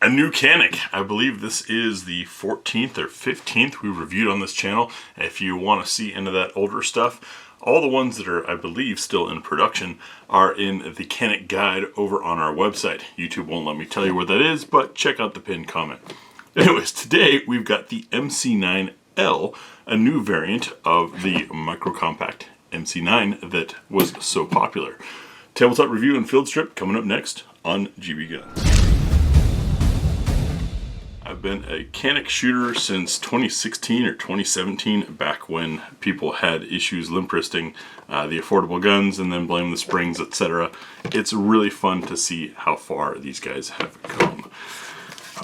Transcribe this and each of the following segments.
A new Canik. I believe this is the 14th or 15th we reviewed on this channel. If you want to see into that older stuff, all the ones that are, I believe, still in production are in the Canik guide over on our website. YouTube won't let me tell you where that is, but check out the pinned comment. Anyways, today we've got the MC9L, a new variant of the micro compact MC9 that was so popular. Tabletop review and field strip coming up next on GBGuns. I've been a Canik shooter since 2016 or 2017, back when people had issues limp wristing the affordable guns and then blame the springs, etc. It's really fun to see how far these guys have come.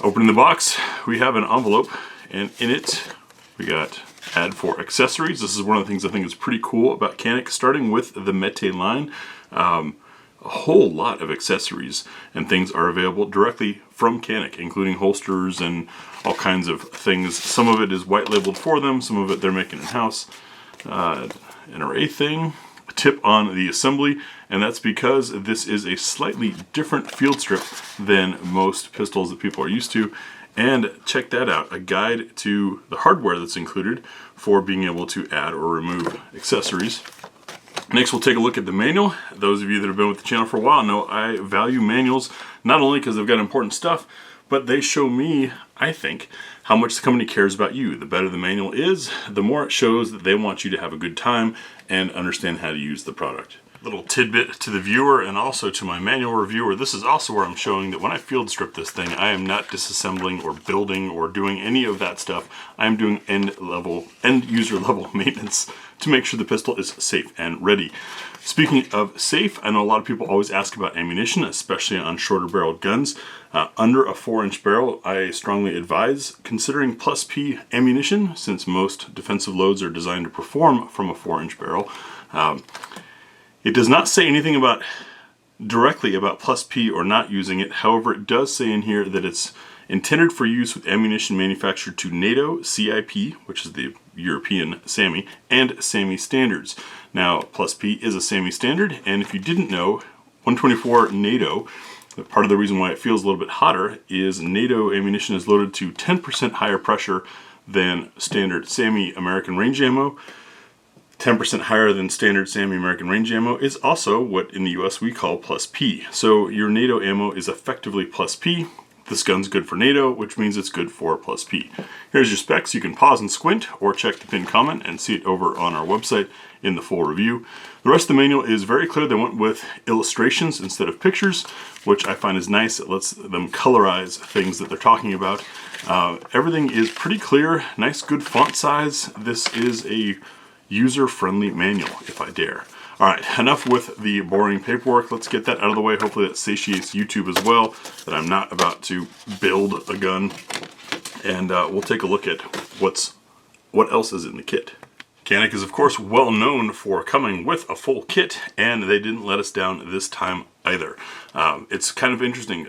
Opening the box, we have an envelope, and in it we got add for accessories. This is one of the things I think is pretty cool about Canik, starting with the METE line. A whole lot of accessories and things are available directly from Canik, including holsters and all kinds of things. Some of it is white labeled for them, some of it they're making in-house. An array thing, a tip on the assembly, and that's because this is a slightly different field strip than most pistols that people are used to. And check that out, a guide to the hardware that's included for being able to add or remove accessories. Next, we'll take a look at the manual. Those of you that have been with the channel for a while know I value manuals, not only because they've got important stuff, but they show me, I think, how much the company cares about you. The better the manual is, the more it shows that they want you to have a good time and understand how to use the product. Little tidbit to the viewer and also to my manual reviewer, this is also where I'm showing that when I field strip this thing, I am not disassembling or building or doing any of that stuff. I'm doing end user level maintenance to make sure the pistol is safe and ready. Speaking of safe, I know a lot of people always ask about ammunition, especially on shorter barreled guns. Under a 4-inch barrel, I strongly advise considering plus P ammunition, since most defensive loads are designed to perform from a 4-inch barrel. It does not say anything directly about plus P or not using it. However, it does say in here that it's intended for use with ammunition manufactured to NATO CIP, which is the European SAMI, and SAMI standards. Now, plus P is a SAMI standard, and if you didn't know, 124 NATO, part of the reason why it feels a little bit hotter is NATO ammunition is loaded to 10% higher pressure than standard SAMI American range ammo. 10% higher than standard SAMI American range ammo is also what in the US we call plus P. So your NATO ammo is effectively plus P. This gun's good for NATO, which means it's good for plus P. Here's your specs. You can pause and squint or check the pinned comment and see it over on our website in the full review. The rest of the manual is very clear. They went with illustrations instead of pictures, which I find is nice. It lets them colorize things that they're talking about. Everything is pretty clear, nice good font size. This is a user-friendly manual, if I dare. Alright, enough with the boring paperwork. Let's get that out of the way. Hopefully that satiates YouTube as well, that I'm not about to build a gun. And we'll take a look at what else is in the kit. Canik is, of course, well known for coming with a full kit, and they didn't let us down this time either. It's kind of interesting.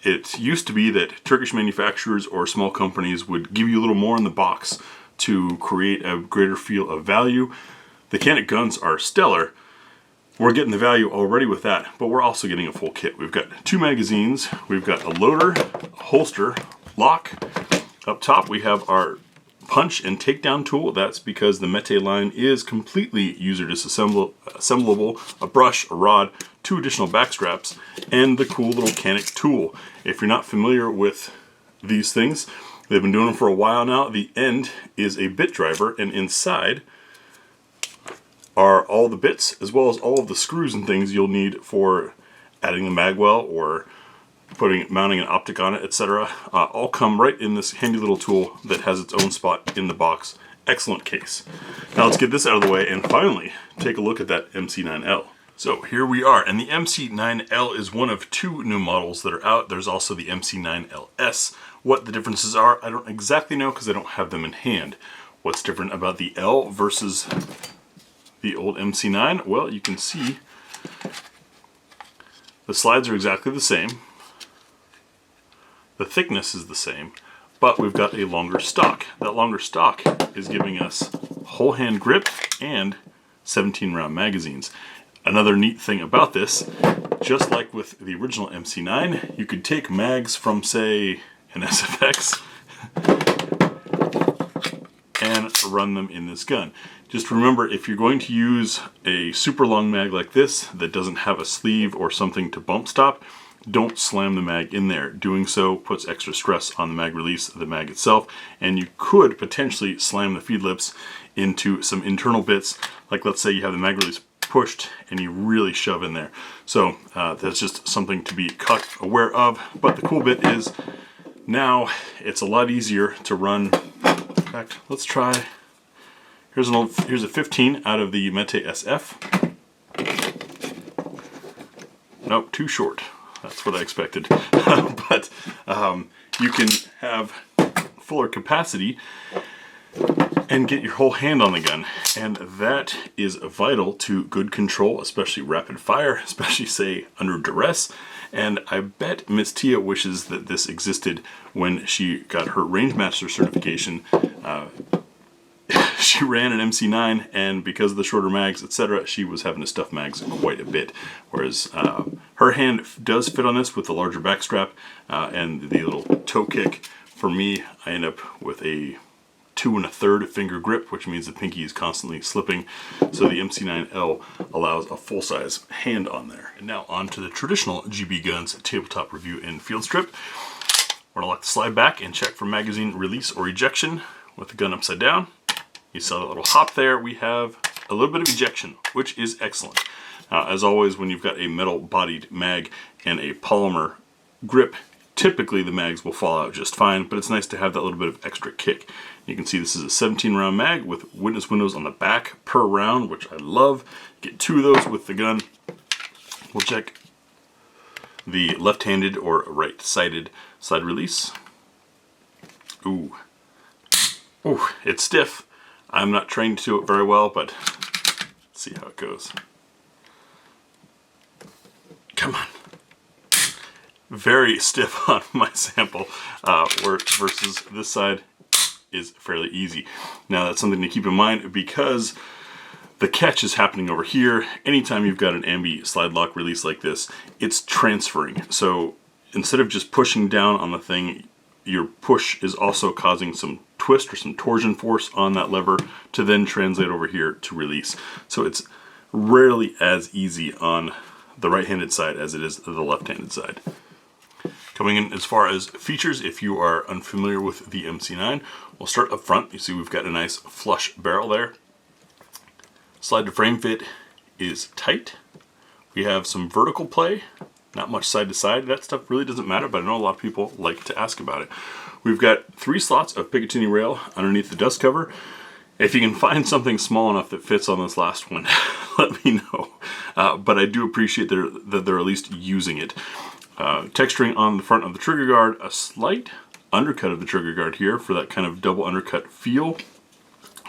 It used to be that Turkish manufacturers or small companies would give you a little more in the box to create a greater feel of value. The Canik guns are stellar. We're getting the value already with that, but we're also getting a full kit. We've got 2 magazines, we've got a loader, a holster, lock. Up top we have our punch and takedown tool. That's because the METE line is completely user disassemblable. A brush, a rod, 2 additional back straps, and the cool little Canik tool. If you're not familiar with these things, they've been doing them for a while now. The end is a bit driver, and inside are all the bits, as well as all of the screws and things you'll need for adding the magwell or mounting an optic on it, etc. All come right in this handy little tool that has its own spot in the box. Excellent case. Now let's get this out of the way and finally take a look at that MC9L. So here we are, and the MC9L is one of 2 new models that are out. There's also the MC9LS. What the differences are, I don't exactly know because I don't have them in hand. What's different about the L versus the old MC9? Well, you can see the slides are exactly the same. The thickness is the same, but we've got a longer stock. That longer stock is giving us whole hand grip and 17 round magazines. Another neat thing about this just like with the original MC9, you could take mags from, say, an SFX and run them in this gun. Just remember, if you're going to use a super long mag like this that doesn't have a sleeve or something to bump stop, don't slam the mag in there. Doing so puts extra stress on the mag release of the mag itself, and you could potentially slam the feed lips into some internal bits, like let's say you have the mag release pushed and you really shove in there. So that's just something to be aware of. But the cool bit is now it's a lot easier to run. In fact, let's try. Here's a 15 out of the METE SF. Nope, too short. That's what I expected. But you can have fuller capacity and get your whole hand on the gun, and that is vital to good control, especially rapid fire, especially say under duress. And I bet Miss Tia wishes that this existed when she got her Rangemaster certification. She ran an MC9, and because of the shorter mags, etc., she was having to stuff mags quite a bit. Whereas her hand does fit on this with the larger back strap and the little toe kick. For me, I end up with a 2 1/3 finger grip, which means the pinky is constantly slipping. So the MC9L allows a full-size hand on there. And now on to the traditional GBGuns tabletop review in field strip. We're gonna let the slide back and check for magazine release or ejection with the gun upside down. You saw that little hop there. We have a little bit of ejection, which is excellent. As always, when you've got a metal-bodied mag and a polymer grip, typically the mags will fall out just fine, but it's nice to have that little bit of extra kick. You can see this is a 17-round mag with witness windows on the back per round, which I love. Get 2 of those with the gun. We'll check the left-handed or right-sided slide release. Ooh. Ooh, it's stiff. I'm not trained to do it very well, but let's see how it goes. Come on. Very stiff on my sample, versus this side is fairly easy. Now that's something to keep in mind because the catch is happening over here. Anytime you've got an ambi slide lock release like this, it's transferring. So instead of just pushing down on the thing, your push is also causing some twist or some torsion force on that lever to then translate over here to release. So it's rarely as easy on the right-handed side as it is the left-handed side. Coming in as far as features, if you are unfamiliar with the MC9, we'll start up front. You see we've got a nice flush barrel there. Slide to frame fit is tight. We have some vertical play, not much side to side. That stuff really doesn't matter, but I know a lot of people like to ask about it. We've got 3 slots of Picatinny rail underneath the dust cover. If you can find something small enough that fits on this last one, let me know. But I do appreciate that they're at least using it. Texturing on the front of the trigger guard, a slight undercut of the trigger guard here for that kind of double undercut feel,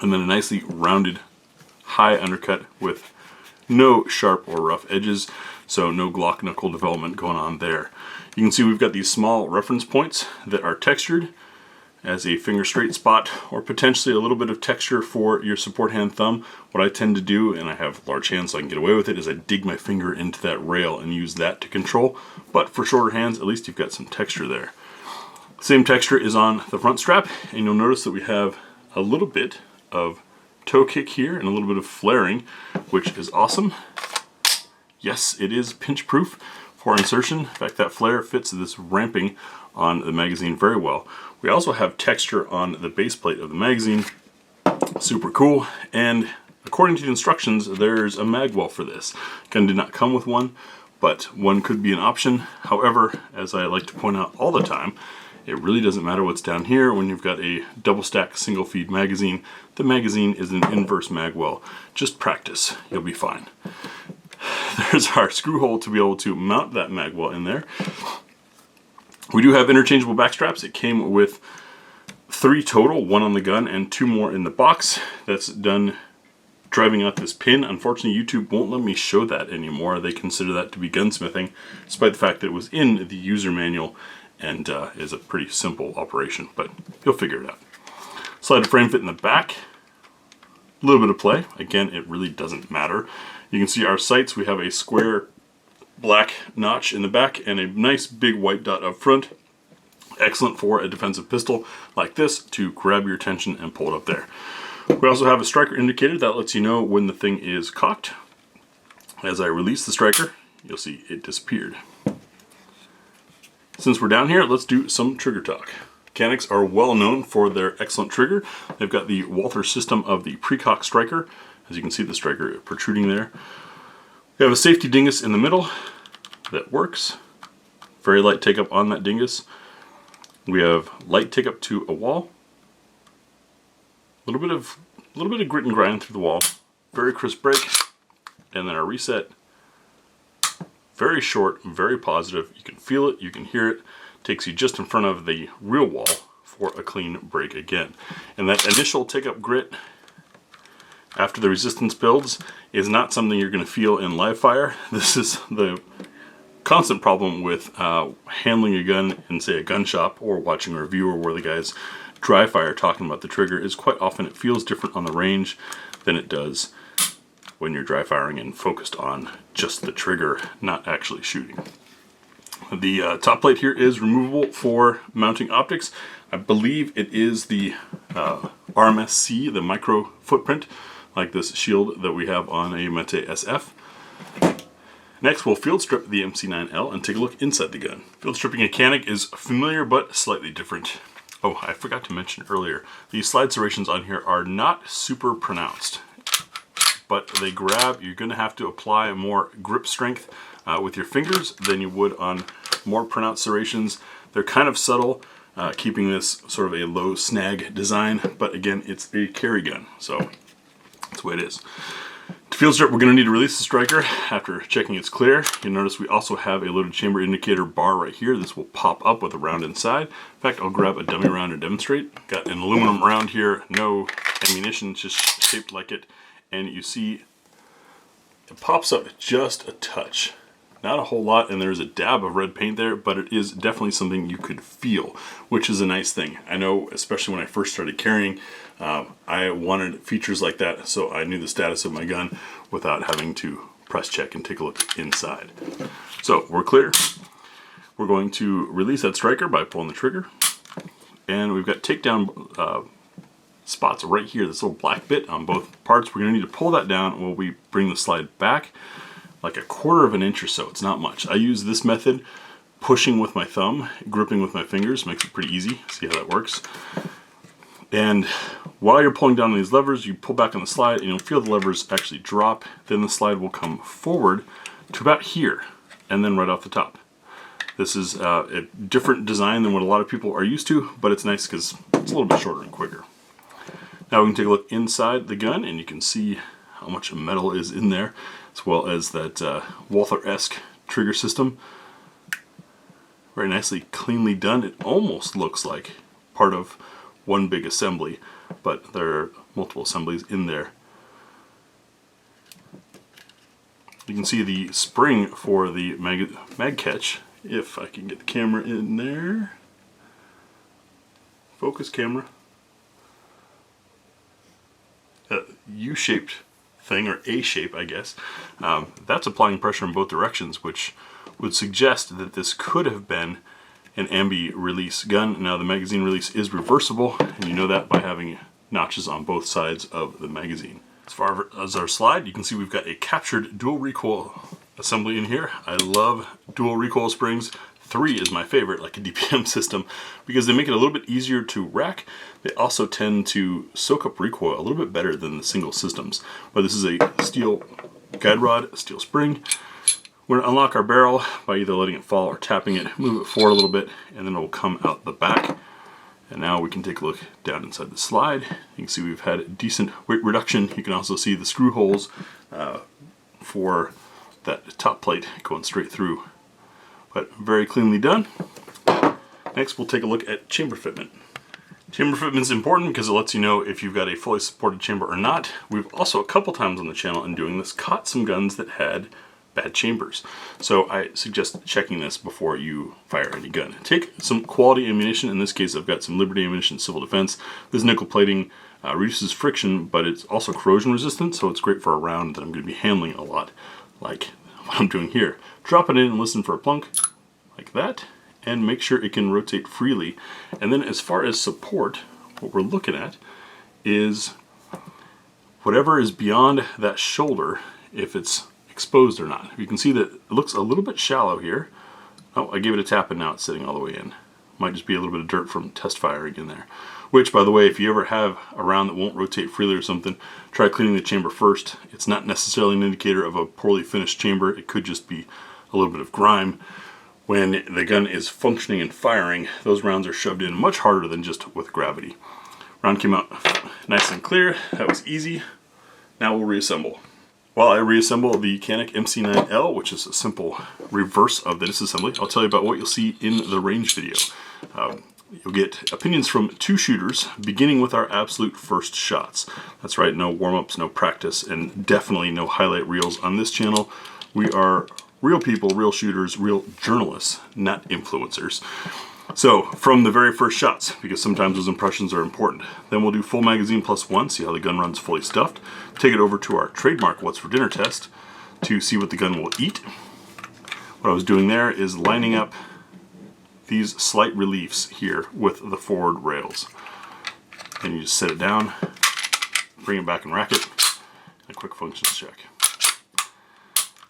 and then a nicely rounded high undercut with no sharp or rough edges, so no Glock knuckle development going on there. You can see we've got these small reference points that are textured as a finger straight spot, or potentially a little bit of texture for your support hand thumb. What I tend to do, and I have large hands so I can get away with it, is I dig my finger into that rail and use that to control. But for shorter hands, at least you've got some texture there. Same texture is on the front strap, and you'll notice that we have a little bit of toe kick here and a little bit of flaring, which is awesome. Yes, it is pinch proof for insertion. In fact, that flare fits this ramping on the magazine very well. We also have texture on the base plate of the magazine. Super cool. And according to the instructions, there's a mag well for this. Gun did not come with one, but one could be an option. However, as I like to point out all the time, it really doesn't matter what's down here when you've got a double stack single feed magazine. The magazine is an inverse mag well. Just practice, you'll be fine. There's our screw hole to be able to mount that mag well in there. We do have interchangeable back straps. It came with 3 total, 1 on the gun and 2 more in the box. That's done driving out this pin. Unfortunately, YouTube won't let me show that anymore. They consider that to be gunsmithing, despite the fact that it was in the user manual and is a pretty simple operation, but you'll figure it out. Slide to frame fit in the back. A little bit of play. Again, it really doesn't matter. You can see our sights. We have a square black notch in the back and a nice big white dot up front. Excellent for a defensive pistol like this to grab your attention and pull it up there. We also have a striker indicator that lets you know when the thing is cocked. As I release the striker, you'll see it disappeared. Since we're down here, let's do some trigger talk. Caniks are well known for their excellent trigger. They've got the Walther system of the pre-cock striker. As you can see, the striker protruding there. We have a safety dingus in the middle that works. Very light take up on that dingus. We have light take up to a wall. A little bit of grit and grind through the wall. Very crisp break. And then our reset. Very short, very positive. You can feel it, you can hear it. Takes you just in front of the real wall for a clean break again. And that initial take up grit after the resistance builds is not something you're going to feel in live fire. This is the constant problem with handling a gun in, say, a gun shop or watching a reviewer where the guy's dry fire talking about the trigger is quite often it feels different on the range than it does when you're dry firing and focused on just the trigger, not actually shooting. The top plate here is removable for mounting optics. I believe it is the RMSC, the micro footprint, like this shield that we have on a METE SF. Next, we'll field strip the MC9L and take a look inside the gun. Field stripping a Canik is familiar but slightly different. Oh, I forgot to mention earlier, these slide serrations on here are not super pronounced, but they grab. You're going to have to apply more grip strength with your fingers than you would on more pronounced serrations. They're kind of subtle, keeping this sort of a low snag design, but again, it's a carry gun, so that's the way it is. To field strip, we're going to need to release the striker after checking it's clear. You'll notice we also have a loaded chamber indicator bar right here. This will pop up with a round inside. In fact, I'll grab a dummy round and demonstrate. Got an aluminum round here, no ammunition, just shaped like it. And you see it pops up just a touch. Not a whole lot, and there's a dab of red paint there, but it is definitely something you could feel, which is a nice thing. I know, especially when I first started carrying, I wanted features like that, so I knew the status of my gun without having to press check and take a look inside. So we're clear. We're going to release that striker by pulling the trigger, and we've got takedown spots right here, this little black bit on both parts. We're going to need to pull that down while we bring the slide back like a quarter of an inch or so. It's not much. I use this method, pushing with my thumb, gripping with my fingers, makes it pretty easy. See how that works. And while you're pulling down on these levers, you pull back on the slide and you'll feel the levers actually drop. Then the slide will come forward to about here and then right off the top. This is a different design than what a lot of people are used to, but it's nice because it's a little bit shorter and quicker. Now we can take a look inside the gun and you can see how much metal is in there, as well as that Walther-esque trigger system. Very nicely, cleanly done. It almost looks like part of one big assembly, but there are multiple assemblies in there. You can see the spring for the mag catch, if I can get the camera in there. Focus camera. U-shaped thing, or A-shape, I guess. That's applying pressure in both directions, which would suggest that this could have been an ambi release gun. Now the magazine release is reversible, and you know that by having notches on both sides of the magazine. As far as our slide, you can see we've got a captured dual recoil assembly in here. I love dual recoil springs. 3 is my favorite, like a DPM system, because they make it a little bit easier to rack. They also tend to soak up recoil a little bit better than the single systems. But this is a steel guide rod, steel spring. We're going to unlock our barrel by either letting it fall or tapping it, move it forward a little bit, and then it will come out the back. And now we can take a look down inside the slide. You can see we've had a decent weight reduction. You can also see the screw holes for that top plate going straight through. But very cleanly done. Next, we'll take a look at chamber fitment. Chamber fitment is important because it lets you know if you've got a fully supported chamber or not. We've also, a couple times on the channel in doing this, caught some guns that had bad chambers. So I suggest checking this before you fire any gun. Take some quality ammunition. In this case, I've got some Liberty Ammunition Civil Defense. This nickel plating reduces friction, but it's also corrosion resistant, so it's great for a round that I'm going to be handling a lot, like what I'm doing here. drop it in and listen for a plunk, like that, and make sure it can rotate freely. And then as far as support, what we're looking at is whatever is beyond that shoulder, if it's exposed or not. You can see that it looks a little bit shallow here. Oh, I gave it a tap and now it's sitting all the way in. Might just be a little bit of dirt from test firing in there. Which, by the way, if you ever have a round that won't rotate freely or something, try cleaning the chamber first. It's not necessarily an indicator of a poorly finished chamber. It could just be a little bit of grime. When the gun is functioning and firing, those rounds are shoved in much harder than just with gravity. Round came out nice and clear. That was easy. Now we'll reassemble. While I reassemble the Canik MC9L, which is a simple reverse of the disassembly, I'll tell you about what you'll see in the range video. You'll get opinions from two shooters, beginning with our absolute first shots. That's right, no warm-ups, no practice, and definitely no highlight reels on this channel. We are real people, real shooters, real journalists, not influencers. So, from the very first shots, because sometimes those impressions are important. Then we'll do full magazine plus one, see how the gun runs fully stuffed. Take it over to our trademark What's for Dinner test to see what the gun will eat. What I was doing there is lining up these slight reliefs here with the forward rails. And you just set it down, bring it back and rack it, and a quick functions check.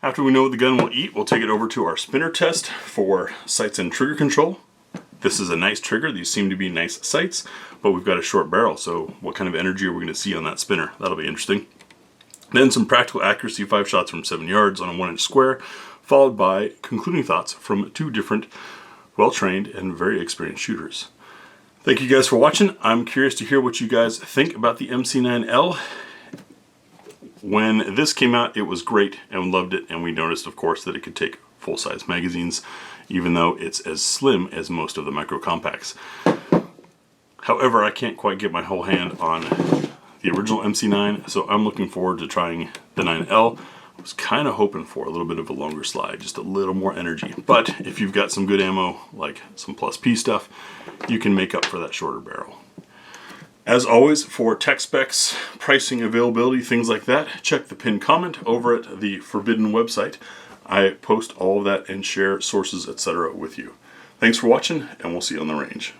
After we know what the gun will eat, we'll take it over to our spinner test for sights and trigger control. This is a nice trigger. These seem to be nice sights, but we've got a short barrel, so what kind of energy are we going to see on that spinner? That'll be interesting. Then some practical accuracy, 5 shots from 7 yards on a 1-inch square, followed by concluding thoughts from 2 different well-trained and very experienced shooters. Thank you guys for watching. I'm curious to hear what you guys think about the MC9L. When this came out, it was great and loved it, and we noticed, of course, that it could take full-size magazines, even though it's as slim as most of the micro compacts. However, I can't quite get my whole hand on the original MC9, so I'm looking forward to trying the 9L. I was kind of hoping for a little bit of a longer slide, just a little more energy. But if you've got some good ammo, like some plus P stuff, you can make up for that shorter barrel. As always, for tech specs, pricing, availability, things like that, check the pinned comment over at the Forbidden website. I post all of that and share sources, etc. with you. Thanks for watching, and we'll see you on the range.